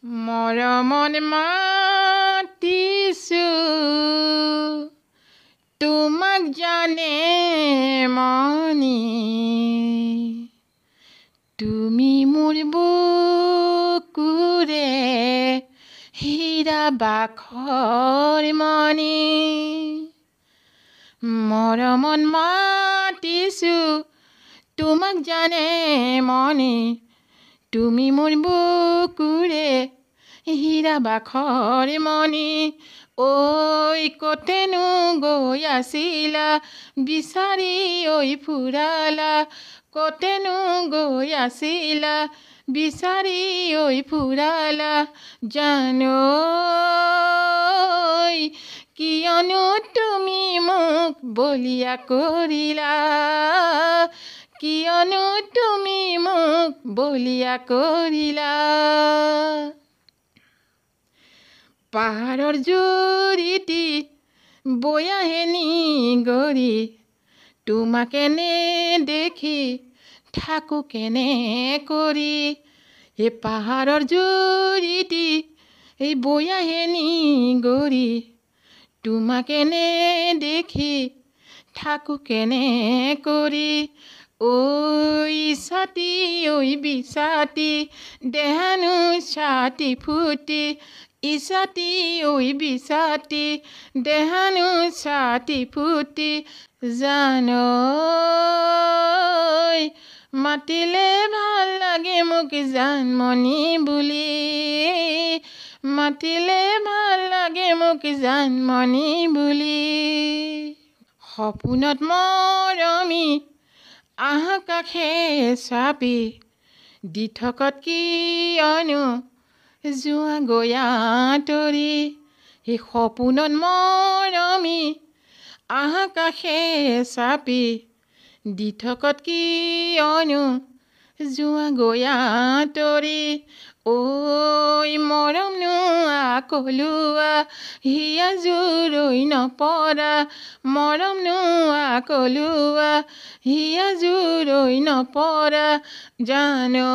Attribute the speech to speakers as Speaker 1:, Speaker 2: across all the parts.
Speaker 1: মৰমত মাতিছো তোমাক জানে মনি তুমি মোৰ বুকুৰে হীৰা বাখৰ মনি মৰমত মাতিছো তোমাক জানে মনি তুমি মোৰ বুকুৰে হীৰা বাখৰ মনি ঐ কতেনো গৈ আছিলা বিচাৰি ঐ ফুৰালা কতেনো গৈ আছিলা বিচাৰি ঐ ফুৰালা জানো কিয়নো তুমি মোক বলিয়া কৰিলা কিয়নো তুমি মোক বলিয়া কৰিলা পাহাৰৰ জুৰিটি বৈ আহে নিগৰি তোমাক এনে দেখি থাকো কেনে কৰি এই পাহাৰৰ জুৰিটি বৈ আহে নিগৰি তোমাক এনে দেখি থাকো কেনে কৰি ঐ ছাতি ঐ বিছাতি দেহানো ছাতি ফুটি ইছাতি ঐ বিছাতি দেহানো ছাতি ফুটি জানো মাতিলে ভাল লাগে মোক জানমণি বুলি মাতিলে ভাল লাগে মোক জানমণি বুলি সপোনত মৰমি আহ কাষে চাপি দি থকত কিয়নো যোৱা গয়া তৰি সেই সপোনত মৰমি আহ কাষে চাপি দি থকত কিয়নো যোৱা গয়া তৰি ঐ মৰম নোৱা কলোৱা হিয়া জোৰৈ নপৰা মৰম নোৱা কলোৱা হিয়া জোৰৈ নপৰা জানো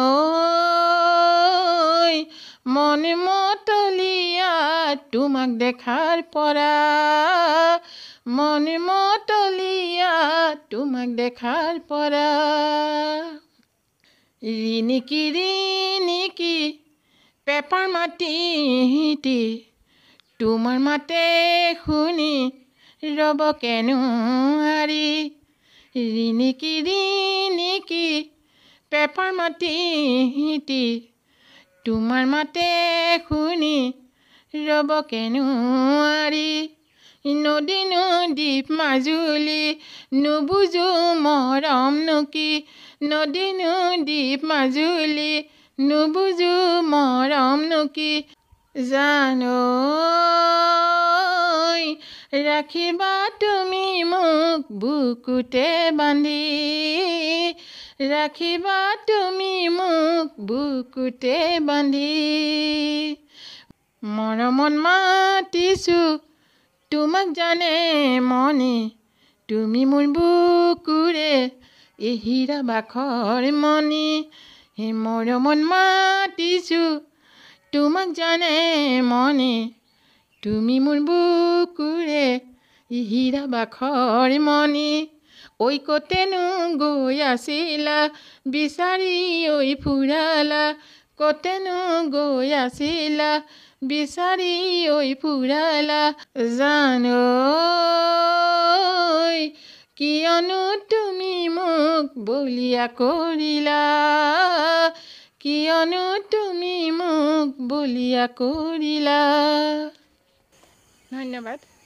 Speaker 1: মনে মতলীয়া তোমাক দেখাৰ পৰা মনে মতলীয়া তোমাক দেখাৰ পৰা ৰিণিকি পেপাৰ মাটি তোমাৰ মাতে শুনি ৰব কেনো আৰি ৰিণিকি পেপাৰ মাটি তোমাৰ মাতে শুনি ৰব কেনো আৰি নদী নদীপ মাজুলী নুবুজো মৰম নুকি নদী নদীপ মাজুলী নুবুজো মৰম নুকি জানো ৰাখিবা তুমি মোক বুকুতে বান্ধি ৰাখিবা তুমি মোক বুকুতে বান্ধি মৰমত মাতিছো তোমাক জানে মনি তুমি মোৰ বুকুৰে হীৰা বাখৰ মনি হে মৰমত মাতিছো তোমাক জানে মনি তুমি মোৰ বুকুৰে হীৰা বাখৰ মনি ঐ কতেনো গৈ আছিলা বিচাৰি ঐ ফুৰালা কতেনো গৈ আছিলা বিচাৰি ঐ ফুৰালা জানো কিয়নো তুমি মোক বলিয়া কৰিলা কিয়নো তুমি মোক বলিয়া কৰিলা ধন্যবাদ।